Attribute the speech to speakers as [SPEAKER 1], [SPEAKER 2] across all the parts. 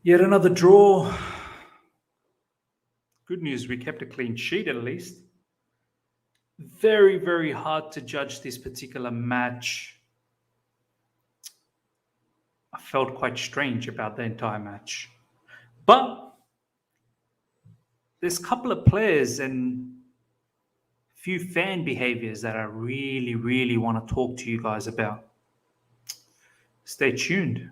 [SPEAKER 1] Yet another draw. Good news, we kept a clean sheet at least. Very, very hard to judge this particular match. I felt quite strange about the entire match. But there's a couple of players and few fan behaviors that I really, really want to talk to you guys about. Stay tuned.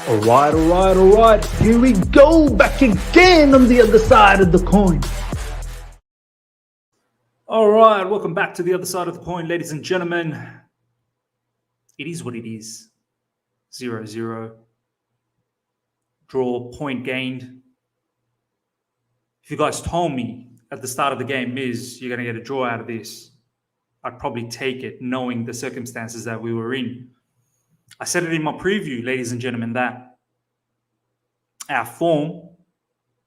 [SPEAKER 2] All right. Here we go, back again on the other side of the coin.
[SPEAKER 1] All right, welcome back to the other side of the coin, ladies and gentlemen. It is what it is. 0-0. Draw, point gained. If you guys told me at the start of the game, Miz, you're going to get a draw out of this, I'd probably take it, knowing the circumstances that we were in. I said it in my preview, ladies and gentlemen, that our form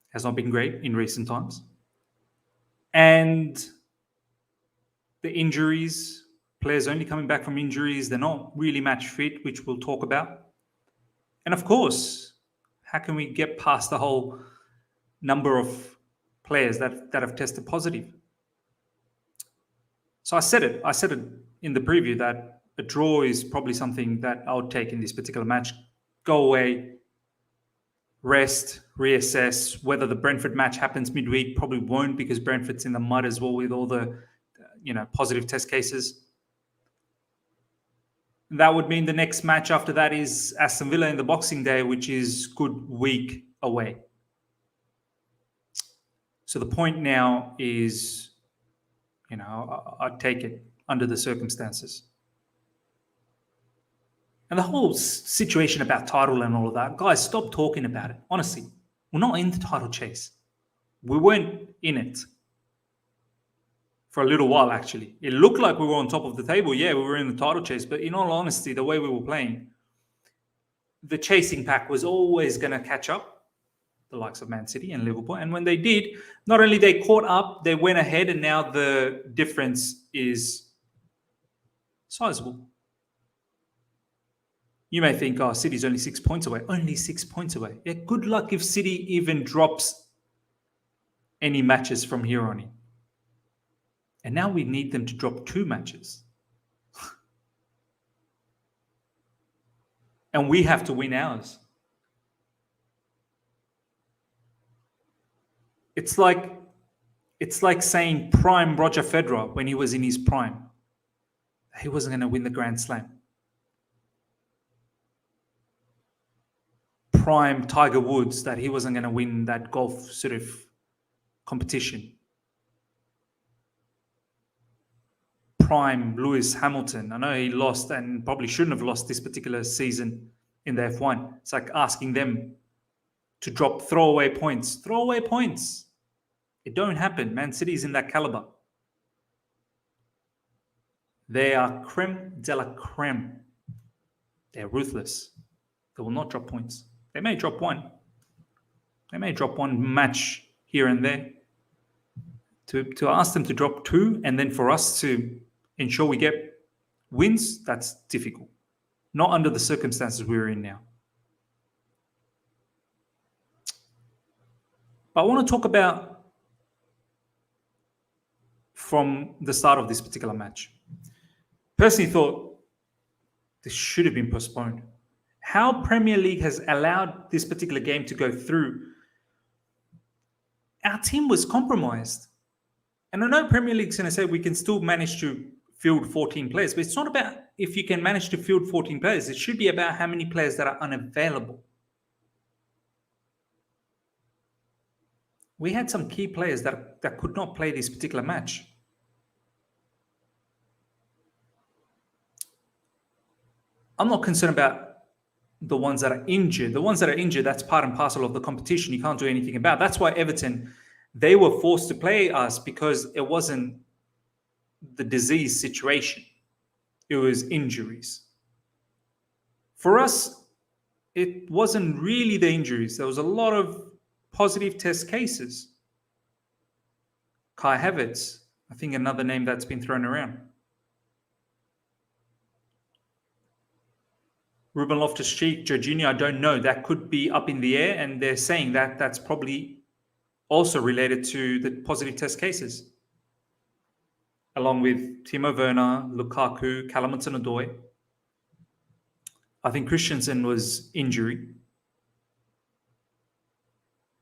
[SPEAKER 1] has not been great in recent times. And the injuries, players only coming back from injuries, they're not really match fit, which we'll talk about. And of course, how can we get past the whole number of players that have tested positive? So I said it in the preview that a draw is probably something that I would take in this particular match. Go away, rest, reassess. Whether the Brentford match happens midweek, probably won't, because Brentford's in the mud as well with all the positive test cases. That would mean the next match after that is Aston Villa in the Boxing Day, which is good week away. So the point now is, I'd take it under the circumstances. And the whole situation about title and all of that, guys, stop talking about it. Honestly, we're not in the title chase. We weren't in it for a little while, actually. It looked like we were on top of the table. Yeah, we were in the title chase. But in all honesty, the way we were playing, the chasing pack was always going to catch up, the likes of Man City and Liverpool. And when they did, not only they caught up, they went ahead, and now the difference is sizable. You may think, oh, City's only 6 points away. Only 6 points away. Yeah, good luck if City even drops any matches from here on in. And now we need them to drop 2 matches. And we have to win ours. It's like saying prime Roger Federer when he was in his prime. He wasn't going to win the Grand Slam. Prime Tiger Woods, that he wasn't going to win that golf sort of competition. Prime Lewis Hamilton. I know he lost and probably shouldn't have lost this particular season in the F1. It's like asking them to drop throwaway points. Throwaway points. It don't happen. Man City's in that caliber. They are creme de la creme. They're ruthless. They will not drop points. They may drop one. They may drop one match here and there. To ask them to drop 2 and then for us to ensure we get wins, that's difficult. Not under the circumstances we're in now. But I want to talk about from the start of this particular match. Personally thought this should have been postponed. How Premier League has allowed this particular game to go through. Our team was compromised. And I know Premier League's going to say we can still manage to field 14 players, but it's not about if you can manage to field 14 players. It should be about how many players that are unavailable. We had some key players that could not play this particular match. I'm not concerned about the ones that are injured. The ones that are injured, that's part and parcel of the competition. You can't do anything about. That's why Everton, they were forced to play us, because it wasn't the disease situation. It was injuries. For us, it wasn't really the injuries. There was a lot of positive test cases. Kai Havertz, I think another name that's been thrown around. Ruben Loftus-Cheek, Jorginho, I don't know. That could be up in the air, and they're saying that that's probably also related to the positive test cases, along with Timo Werner, Lukaku, Callum Hudson-Odoi. I think Christensen was injury.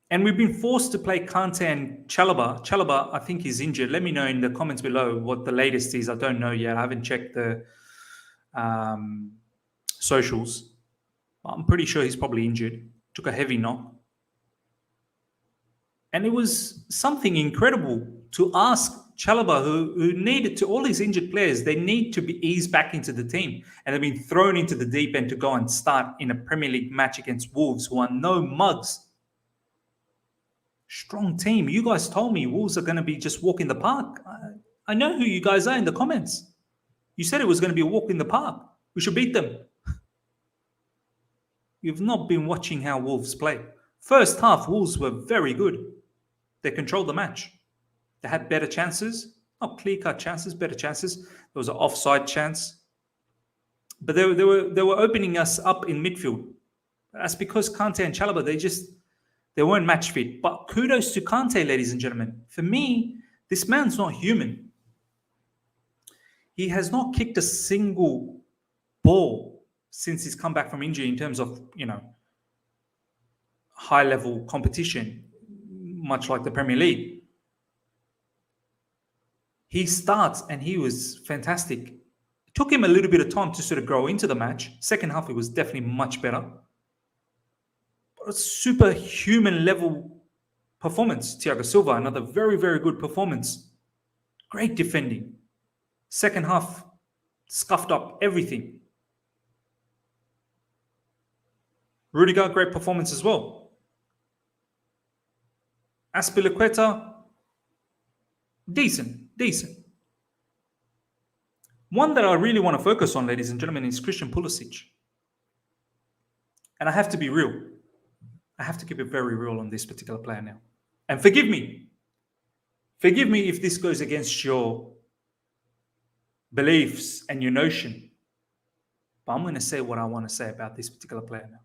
[SPEAKER 1] And we've been forced to play Kante and Chalobah. Chalobah, I think, is injured. Let me know in the comments below what the latest is. I don't know yet. I haven't checked the socials. I'm pretty sure he's probably injured. Took a heavy knock. And it was something incredible to ask Chalobah, who needed to, all these injured players, they need to be eased back into the team. And they've been thrown into the deep end to go and start in a Premier League match against Wolves, who are no mugs. Strong team. You guys told me Wolves are going to be just walk in the park. I know who you guys are in the comments. You said it was going to be a walk in the park. We should beat them. You've not been watching how Wolves play. First half, Wolves were very good. They controlled the match. They had better chances. Not clear-cut chances, better chances. There was an offside chance. But they were opening us up in midfield. That's because Kante and Chalobah, they weren't match fit. But kudos to Kante, ladies and gentlemen. For me, this man's not human. He has not kicked a single ball since he's come back from injury in terms of, high-level competition, much like the Premier League. He starts and he was fantastic. It took him a little bit of time to sort of grow into the match. Second half, it was definitely much better. But a superhuman level performance. Thiago Silva, another very, very good performance. Great defending. Second half, scuffed up everything. Rudiger, great performance as well. Azpilicueta, decent. One that I really want to focus on, ladies and gentlemen, is Christian Pulisic. And I have to be real. I have to keep it very real on this particular player now. And forgive me. Forgive me if this goes against your beliefs and your notion. But I'm going to say what I want to say about this particular player now.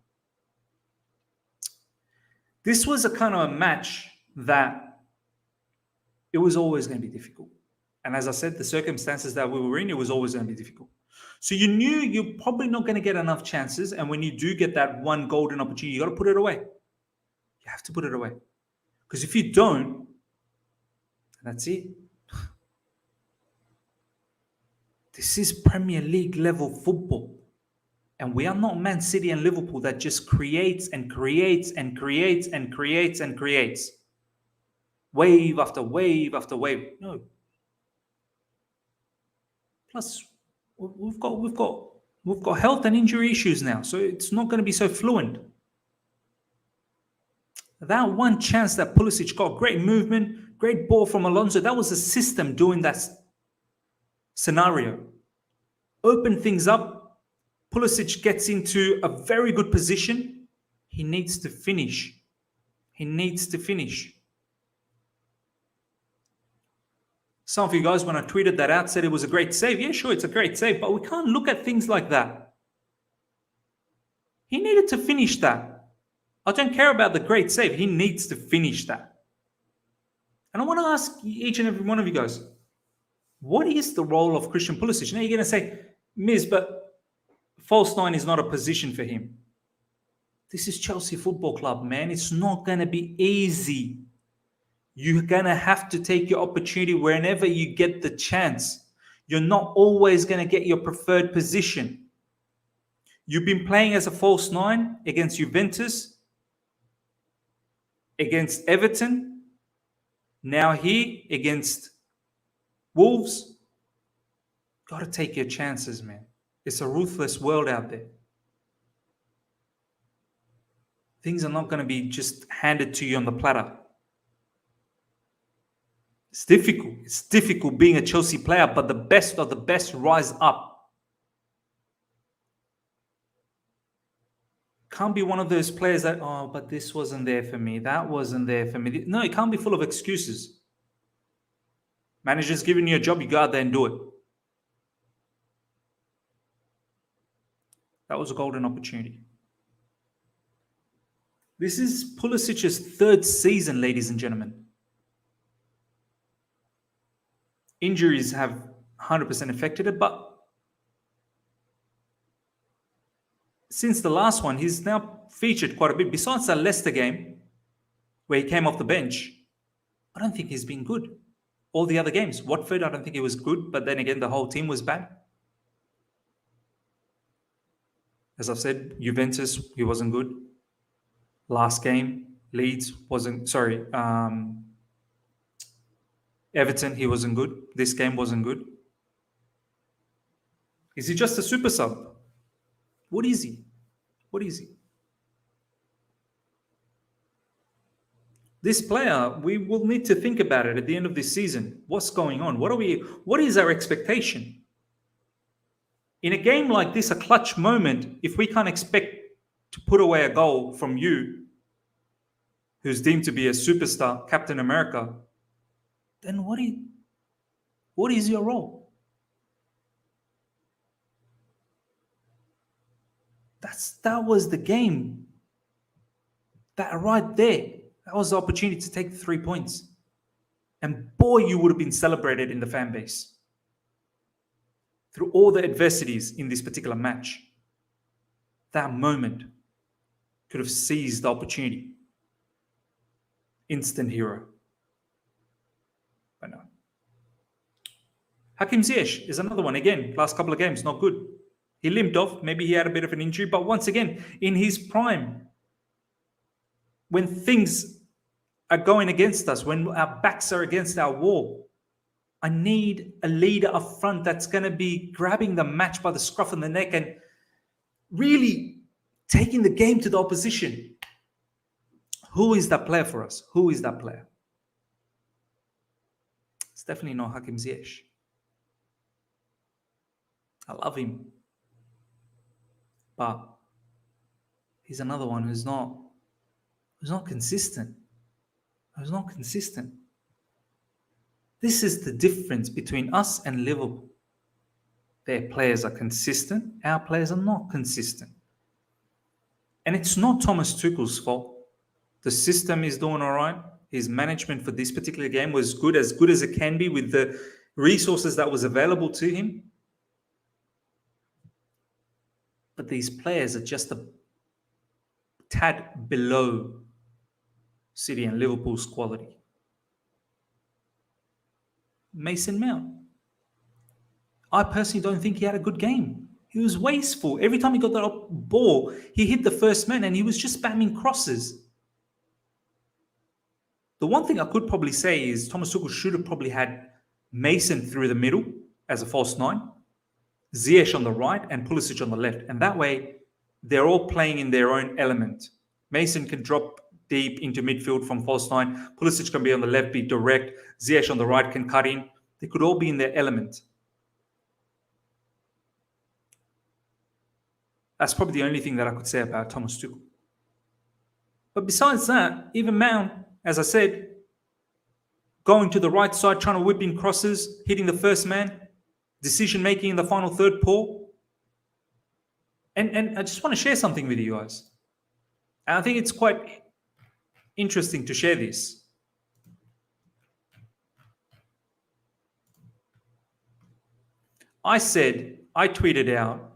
[SPEAKER 1] This was a kind of a match that it was always going to be difficult. And as I said, the circumstances that we were in, it was always going to be difficult. So you knew you're probably not going to get enough chances. And when you do get that one golden opportunity, you got to put it away. You have to put it away. Because if you don't, that's it. This is Premier League level football. And we are not Man City and Liverpool that just creates and creates and creates and creates and creates. Wave after wave after wave. No. Plus, we've got health and injury issues now, so it's not going to be so fluent. That one chance that Pulisic got, great movement, great ball from Alonso. That was a system doing that scenario. Open things up. Pulisic gets into a very good position. He needs to finish. He needs to finish. Some of you guys, when I tweeted that out, said it was a great save. Yeah, sure, it's a great save, but we can't look at things like that. He needed to finish that. I don't care about the great save. He needs to finish that. And I want to ask each and every one of you guys, what is the role of Christian Pulisic? Now you're going to say, Miz, but false nine is not a position for him. This is Chelsea Football Club, man. It's not going to be easy. You're going to have to take your opportunity whenever you get the chance. You're not always going to get your preferred position. You've been playing as a false nine against Juventus, against Everton, now here against Wolves. Got to take your chances, man. It's a ruthless world out there. Things are not going to be just handed to you on the platter. It's difficult. It's difficult being a Chelsea player, but the best of the best rise up. Can't be one of those players that, oh, but this wasn't there for me. That wasn't there for me. No, it can't be full of excuses. Manager's giving you a job, you go out there and do it. That was a golden opportunity. This is Pulisic's third season, ladies and gentlemen. Injuries have 100% affected it, but since the last one, he's now featured quite a bit. Besides that Leicester game, where he came off the bench, I don't think he's been good. All the other games, Watford, I don't think he was good, but then again, the whole team was bad. As I've said, Juventus, he wasn't good. Last game, Leeds wasn't, Everton, he wasn't good. This game wasn't good. Is he just a super sub? What is he? What is he? This player, we will need to think about it at the end of this season. What's going on? What is our expectation? In a game like this, a clutch moment, if we can't expect to put away a goal from you, who's deemed to be a superstar, Captain America, then what is your role? That was the game. That right there, that was the opportunity to take the 3 points. And boy, you would have been celebrated in the fan base. Through all the adversities in this particular match, that moment could have seized the opportunity. Instant hero. But no. Hakim Ziyech is another one. Again, last couple of games, not good. He limped off. Maybe he had a bit of an injury. But once again, in his prime, when things are going against us, when our backs are against our wall, I need a leader up front that's going to be grabbing the match by the scruff of the neck and really taking the game to the opposition. Who is that player for us? Who is that player? It's definitely not Hakim Ziyech. I love him. But he's another one who's not consistent. Who's not consistent. This is the difference between us and Liverpool. Their players are consistent. Our players are not consistent. And it's not Thomas Tuchel's fault. The system is doing all right. His management for this particular game was good as it can be with the resources that was available to him. But these players are just a tad below City and Liverpool's quality. Mason Mount. I personally don't think he had a good game. He was wasteful. Every time he got that ball, he hit the first man and he was just spamming crosses. The one thing I could probably say is Thomas Tuchel should have probably had Mason through the middle as a false nine, Ziyech on the right and Pulisic on the left. And that way, they're all playing in their own element. Mason can drop deep into midfield from false nine. Pulisic can be on the left, be direct. Ziyech on the right can cut in. They could all be in their element. That's probably the only thing that I could say about Thomas Tuchel. But besides that, even Mount, as I said, going to the right side, trying to whip in crosses, hitting the first man, decision-making in the final third, poor. And I just want to share something with you guys. And I think it's quite interesting to share this. I tweeted out,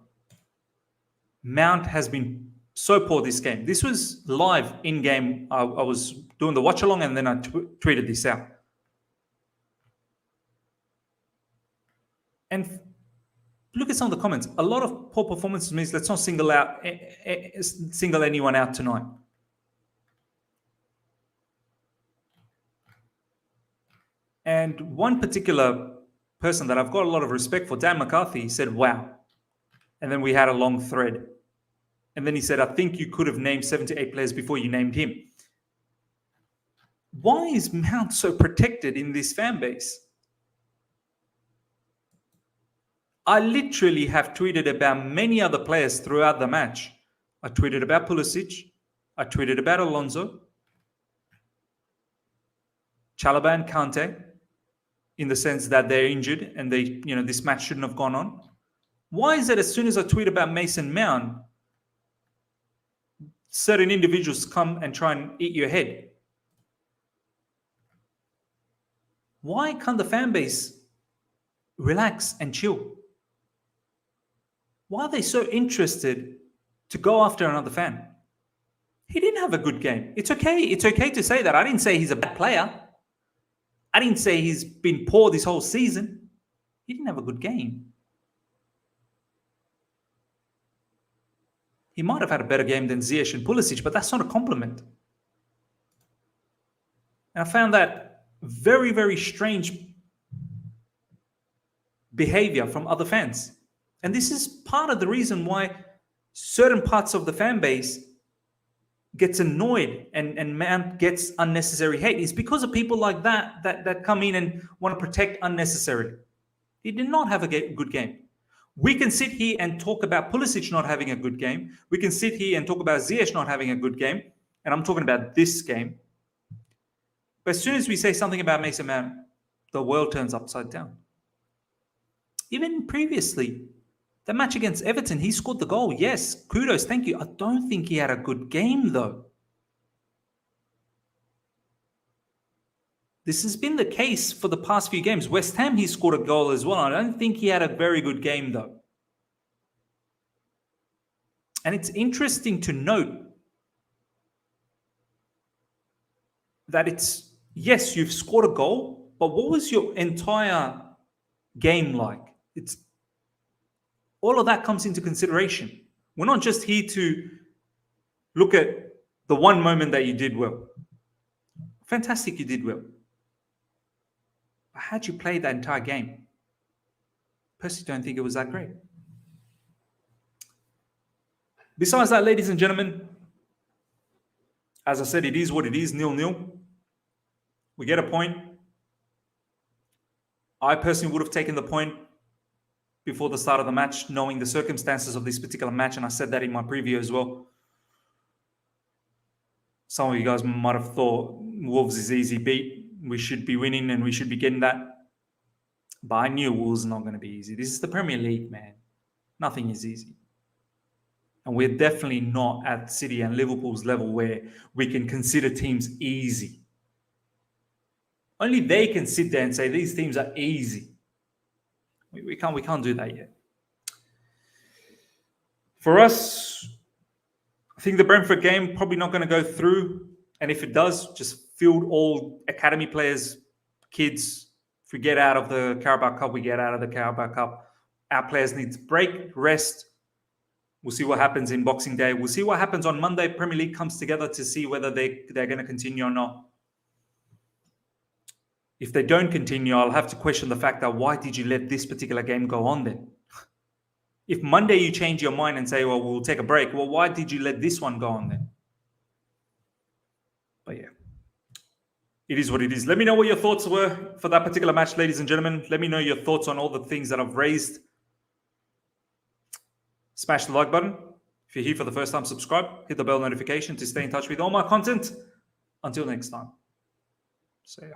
[SPEAKER 1] Mount has been so poor this game. This was live in-game. I was doing the watch-along and then I tweeted this out. And look at some of the comments. A lot of poor performances means let's not single anyone out tonight. And one particular person that I've got a lot of respect for, Dan McCarthy, said, wow. And then we had a long thread. And then he said, I think you could have named 7 to 8 players before you named him. Why is Mount so protected in this fan base? I literally have tweeted about many other players throughout the match. I tweeted about Pulisic. I tweeted about Alonso, Chalobah and Kante, in the sense that they're injured and this match shouldn't have gone on. Why is it as soon as I tweet about Mason Mount, certain individuals come and try and eat your head? Why can't the fan base relax and chill? Why are they so interested to go after another fan? He didn't have a good game. It's okay. It's okay to say that. I didn't say he's a bad player. I didn't say he's been poor this whole season. He didn't have a good game. He might have had a better game than Ziyech and Pulisic, but that's not a compliment. And I found that very, very strange behavior from other fans. And this is part of the reason why certain parts of the fan base gets annoyed and Mount gets unnecessary hate. It's because of people like that come in and want to protect unnecessarily. He did not have a good game. We can sit here and talk about Pulisic not having a good game. We can sit here and talk about Ziyech not having a good game. And I'm talking about this game. But as soon as we say something about Mason Mount, the world turns upside down. Even previously, the match against Everton, he scored the goal. Yes, kudos, thank you. I don't think he had a good game, though. This has been the case for the past few games. West Ham, he scored a goal as well. I don't think he had a very good game, though. And it's interesting to note that it's, yes, you've scored a goal, but what was your entire game like? It's all of that comes into consideration. We're not just here to look at the one moment that you did well. Fantastic, you did well. But how'd you play that entire game? Personally, don't think it was that great. Besides that, ladies and gentlemen, as I said, it is what it is, 0-0. We get a point. I personally would have taken the point before the start of the match, knowing the circumstances of this particular match, and I said that in my preview as well. Some of you guys might have thought Wolves is easy beat. We should be winning and we should be getting that. But I knew Wolves not going to be easy. This is the Premier League, man. Nothing is easy. And we're definitely not at City and Liverpool's level where we can consider teams easy. Only they can sit there and say these teams are easy. We can't do that yet. For us, I think the Brentford game probably not going to go through. And if it does, just field all academy players, kids. If we get out of the Carabao Cup, we get out of the Carabao Cup. Our players need to break, rest. We'll see what happens in Boxing Day. We'll see what happens on Monday. Premier League comes together to see whether they're going to continue or not. If they don't continue, I'll have to question the fact that why did you let this particular game go on then? If Monday you change your mind and say, well, we'll take a break. Well, why did you let this one go on then? But yeah, it is what it is. Let me know what your thoughts were for that particular match, ladies and gentlemen. Let me know your thoughts on all the things that I've raised. Smash the like button. If you're here for the first time, subscribe. Hit the bell notification to stay in touch with all my content. Until next time. See ya.